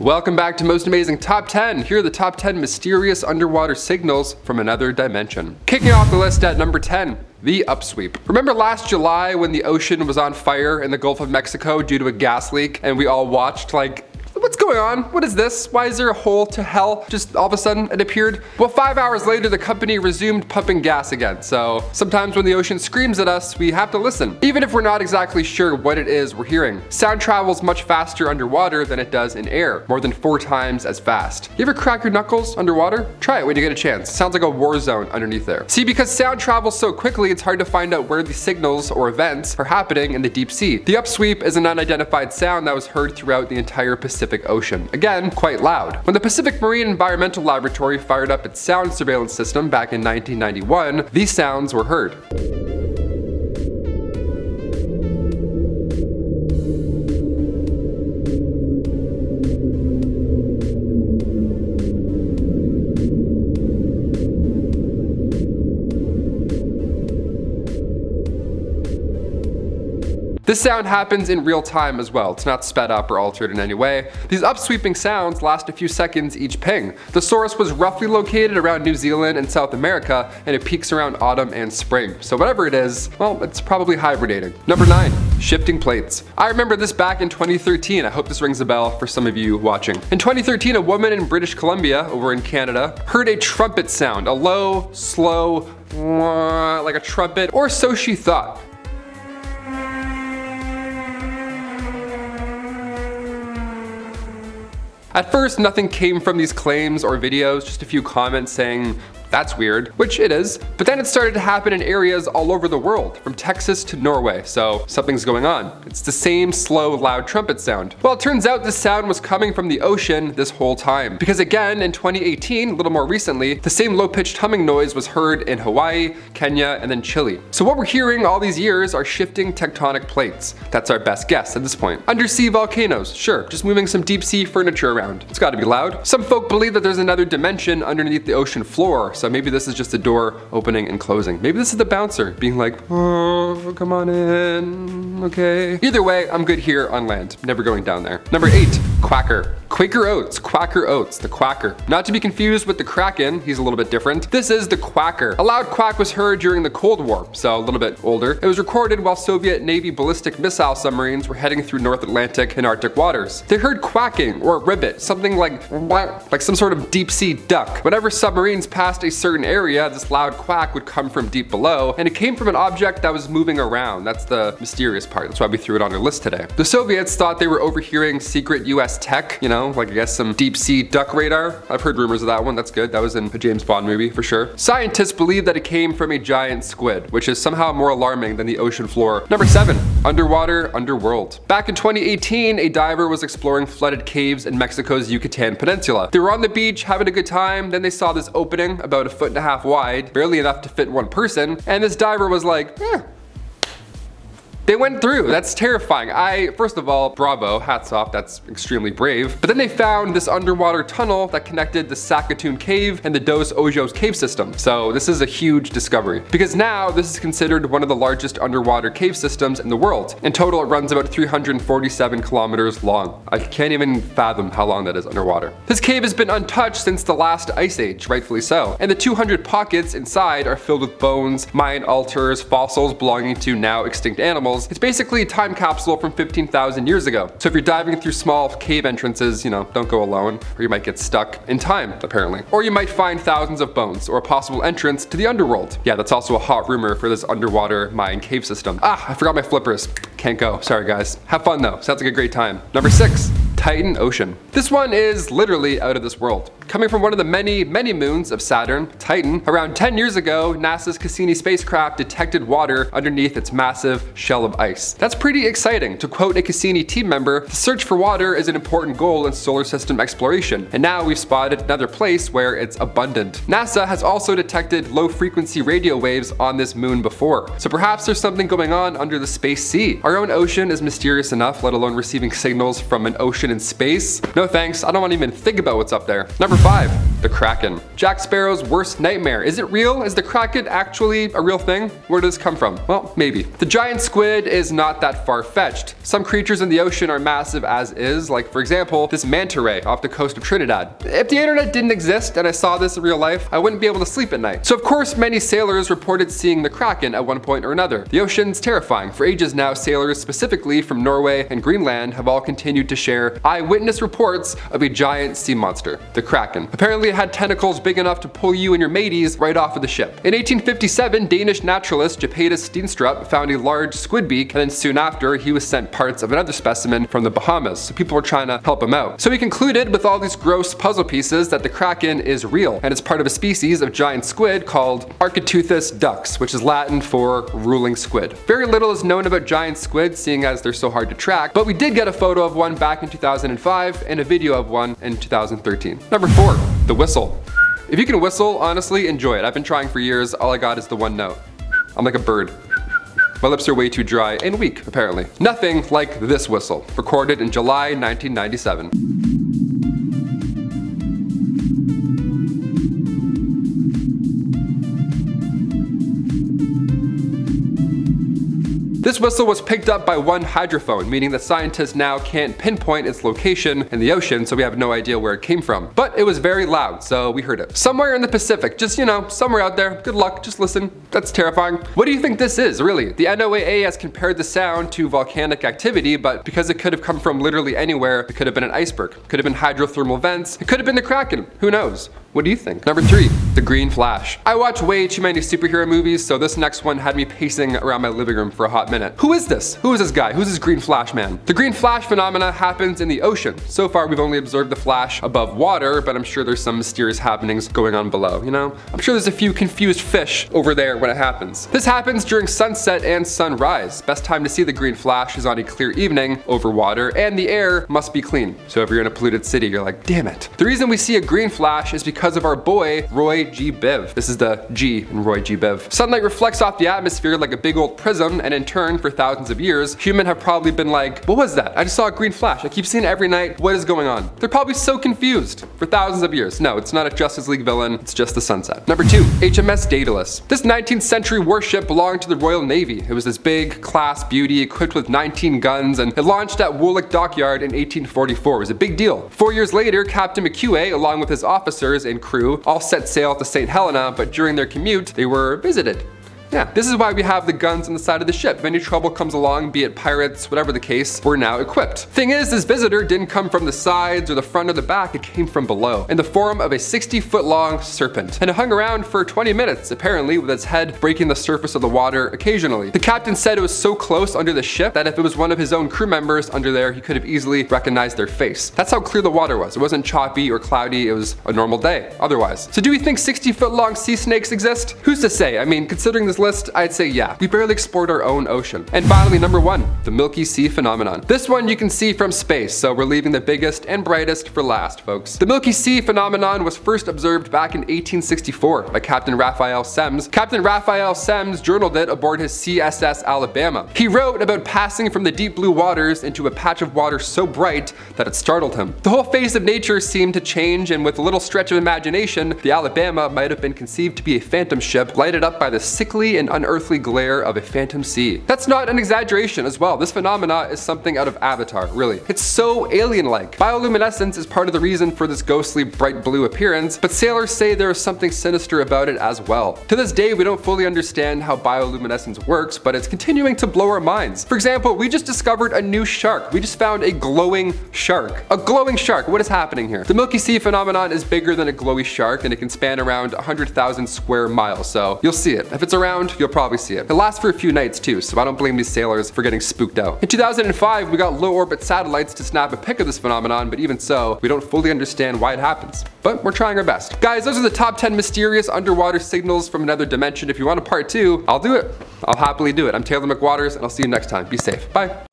Welcome back to Most Amazing Top 10. Here are the top 10 mysterious underwater signals from another dimension. Kicking off the list at number 10. The upsweep. Remember last July when the ocean was on fire in the Gulf of Mexico due to a gas leak and we all watched like, what's going on? What is this? Why is there a hole to hell? Just all of a sudden it appeared? Well, 5 hours later, the company resumed pumping gas again. So sometimes when the ocean screams at us, we have to listen. Even if we're not exactly sure what it is we're hearing. Sound travels much faster underwater than it does in air, more than 4 times as fast. You ever crack your knuckles underwater? Try it when you get a chance. Sounds like a war zone underneath there. See, because sound travels so quickly, it's hard to find out where the signals or events are happening in the deep sea. The upsweep is an unidentified sound that was heard throughout the entire Pacific Ocean. Again, quite loud. When the Pacific Marine Environmental Laboratory fired up its sound surveillance system back in 1991, these sounds were heard. This sound happens in real time as well. It's not sped up or altered in any way. These upsweeping sounds last a few seconds each ping. The source was roughly located around New Zealand and South America, and it peaks around autumn and spring. So whatever it is, well, it's probably hibernating. Number 9. Shifting plates. I remember this back in 2013. I hope this rings a bell for some of you watching. In 2013, a woman in British Columbia, over in Canada, heard a trumpet sound. A low, slow, like a trumpet, or so she thought. At first, nothing came from these claims or videos, just a few comments saying, that's weird, which it is. But then it started to happen in areas all over the world, from Texas to Norway, so something's going on. It's the same slow, loud trumpet sound. Well, it turns out this sound was coming from the ocean this whole time. Because again, in 2018, a little more recently, the same low-pitched humming noise was heard in Hawaii, Kenya, and then Chile. So what we're hearing all these years are shifting tectonic plates. That's our best guess at this point. Undersea volcanoes, sure, just moving some deep sea furniture around. It's gotta be loud. Some folk believe that there's another dimension underneath the ocean floor, so maybe this is just a door opening and closing. Maybe this is the bouncer being like, oh, come on in, okay. Either way, I'm good here on land, never going down there. Number 8, quacker. Quaker Oats, Quacker Oats, the quacker. Not to be confused with the Kraken, he's a little bit different. This is the quacker. A loud quack was heard during the Cold War, so a little bit older. It was recorded while Soviet Navy ballistic missile submarines were heading through North Atlantic and Arctic waters. They heard quacking or ribbit, something like some sort of deep sea duck. Whenever submarines passed a certain area, this loud quack would come from deep below, and it came from an object that was moving around. That's the mysterious part. That's why we threw it on our list today. The Soviets thought they were overhearing secret US tech, you know, like I guess some deep sea duck radar. I've heard rumors of that one, that's good. That was in a James Bond movie for sure. Scientists believe that it came from a giant squid, which is somehow more alarming than the ocean floor. Number 7, underwater underworld. Back in 2018, a diver was exploring flooded caves in Mexico's Yucatan Peninsula. They were on the beach having a good time, then they saw this opening about 1.5 feet wide, barely enough to fit one person, and this diver was like, They went through. That's terrifying. First of all, bravo, hats off, that's extremely brave. But then they found this underwater tunnel that connected the Saskatoon Cave and the Dos Ojos cave system. So this is a huge discovery. Because now this is considered one of the largest underwater cave systems in the world. In total, it runs about 347 kilometers long. I can't even fathom how long that is underwater. This cave has been untouched since the last ice age, rightfully so. And the 200 pockets inside are filled with bones, Mayan altars, fossils belonging to now extinct animals. It's basically a time capsule from 15,000 years ago. So if you're diving through small cave entrances, you know, don't go alone, or you might get stuck in time, apparently. Or you might find thousands of bones, or a possible entrance to the underworld. Yeah, that's also a hot rumor for this underwater Mayan cave system. Ah, I forgot my flippers. Can't go, sorry guys. Have fun though, sounds like a great time. Number 6. Titan Ocean. This one is literally out of this world. Coming from one of the many moons of Saturn, Titan, around 10 years ago, NASA's Cassini spacecraft detected water underneath its massive shell of ice. That's pretty exciting. To quote a Cassini team member, the search for water is an important goal in solar system exploration, and now we've spotted another place where it's abundant. NASA has also detected low-frequency radio waves on this moon before, so perhaps there's something going on under the space sea. Our own ocean is mysterious enough, let alone receiving signals from an ocean in space. No thanks, I don't want to even think about what's up there. Number 5. The Kraken. Jack Sparrow's worst nightmare. Is it real? Is the Kraken actually a real thing? Where does this come from? Well, maybe. The giant squid is not that far-fetched. Some creatures in the ocean are massive as is, like for example, this manta ray off the coast of Trinidad. If the internet didn't exist and I saw this in real life, I wouldn't be able to sleep at night. So of course, many sailors reported seeing the Kraken at one point or another. The ocean's terrifying. For ages now, sailors specifically from Norway and Greenland have all continued to share eyewitness reports of a giant sea monster, the Kraken. Apparently it had tentacles big enough to pull you and your mateys right off of the ship. In 1857, Danish naturalist Japetus Steenstrup found a large squid beak, and then soon after, he was sent parts of another specimen from the Bahamas. So people were trying to help him out. So he concluded with all these gross puzzle pieces that the Kraken is real, and it's part of a species of giant squid called Architeuthis dux, which is Latin for ruling squid. Very little is known about giant squid, seeing as they're so hard to track, but we did get a photo of one back in 2005 and a video of one in 2013. Number 4, the whistle. If you can whistle, honestly, enjoy it. I've been trying for years. All I got is the one note. I'm like a bird. My lips are way too dry and weak, apparently. Nothing like this whistle, recorded in July 1997. This whistle was picked up by one hydrophone, meaning that scientists now can't pinpoint its location in the ocean, so we have no idea where it came from. But it was very loud, so we heard it. Somewhere in the Pacific, just, you know, somewhere out there. Good luck, just listen. That's terrifying. What do you think this is, really? The NOAA has compared the sound to volcanic activity, but because it could have come from literally anywhere, it could have been an iceberg, it could have been hydrothermal vents, it could have been the Kraken. Who knows? What do you think? Number 3, the green flash. I watch way too many superhero movies, so this next one had me pacing around my living room for a hot minute. Who is this? Who is this guy? Who's this green flash man? The green flash phenomena happens in the ocean. So far, we've only observed the flash above water, but I'm sure there's some mysterious happenings going on below, you know? I'm sure there's a few confused fish over there when it happens. This happens during sunset and sunrise. Best time to see the green flash is on a clear evening over water, and the air must be clean. So if you're in a polluted city, you're like, damn it. The reason we see a green flash is because of our boy, Roy G. Biv. This is the G in Roy G. Biv. Sunlight reflects off the atmosphere like a big old prism, and in turn, for thousands of years, humans have probably been like, what was that? I just saw a green flash. I keep seeing it every night. What is going on? They're probably so confused for thousands of years. No, it's not a Justice League villain. It's just the sunset. Number 2, HMS Daedalus. This 19th century warship belonged to the Royal Navy. It was this big class beauty equipped with 19 guns, and it launched at Woolwich Dockyard in 1844. It was a big deal. 4 years later, Captain McEway, along with his officers and crew, all set sail to St. Helena, but during their commute, they were visited. Yeah, this is why we have the guns on the side of the ship. If any trouble comes along, be it pirates, whatever the case, we're now equipped. Thing is, this visitor didn't come from the sides or the front or the back, it came from below, in the form of a 60-foot long serpent. And it hung around for 20 minutes, apparently, with its head breaking the surface of the water occasionally. The captain said it was so close under the ship that if it was one of his own crew members under there, he could have easily recognized their face. That's how clear the water was. It wasn't choppy or cloudy, it was a normal day, otherwise. So do we think 60-foot long sea snakes exist? Who's to say? I mean, considering this list, I'd say yeah. We barely explored our own ocean. And finally, number 1, the Milky Sea phenomenon. This one you can see from space, so we're leaving the biggest and brightest for last, folks. The Milky Sea phenomenon was first observed back in 1864 by Captain Raphael Semmes. Captain Raphael Semmes journaled it aboard his CSS Alabama. He wrote about passing from the deep blue waters into a patch of water so bright that it startled him. The whole face of nature seemed to change, and with a little stretch of imagination, the Alabama might have been conceived to be a phantom ship lighted up by the sickly and unearthly glare of a phantom sea. That's not an exaggeration as well. This phenomena is something out of Avatar, really. It's so alien-like. Bioluminescence is part of the reason for this ghostly bright blue appearance, but sailors say there is something sinister about it as well. To this day, we don't fully understand how bioluminescence works, but it's continuing to blow our minds. For example, we just discovered a new shark. We just found a glowing shark. A glowing shark. What is happening here? The Milky Sea phenomenon is bigger than a glowy shark, and it can span around 100,000 square miles, so you'll see it. If it's around, you'll probably see it. It lasts for a few nights too, so I don't blame these sailors for getting spooked out. In 2005, we got low orbit satellites to snap a pic of this phenomenon, but even so, we don't fully understand why it happens. But we're trying our best. Guys, those are the top 10 mysterious underwater signals from another dimension. If you want a part 2, I'll do it. I'll happily do it. I'm Taylor McWaters, and I'll see you next time. Be safe. Bye.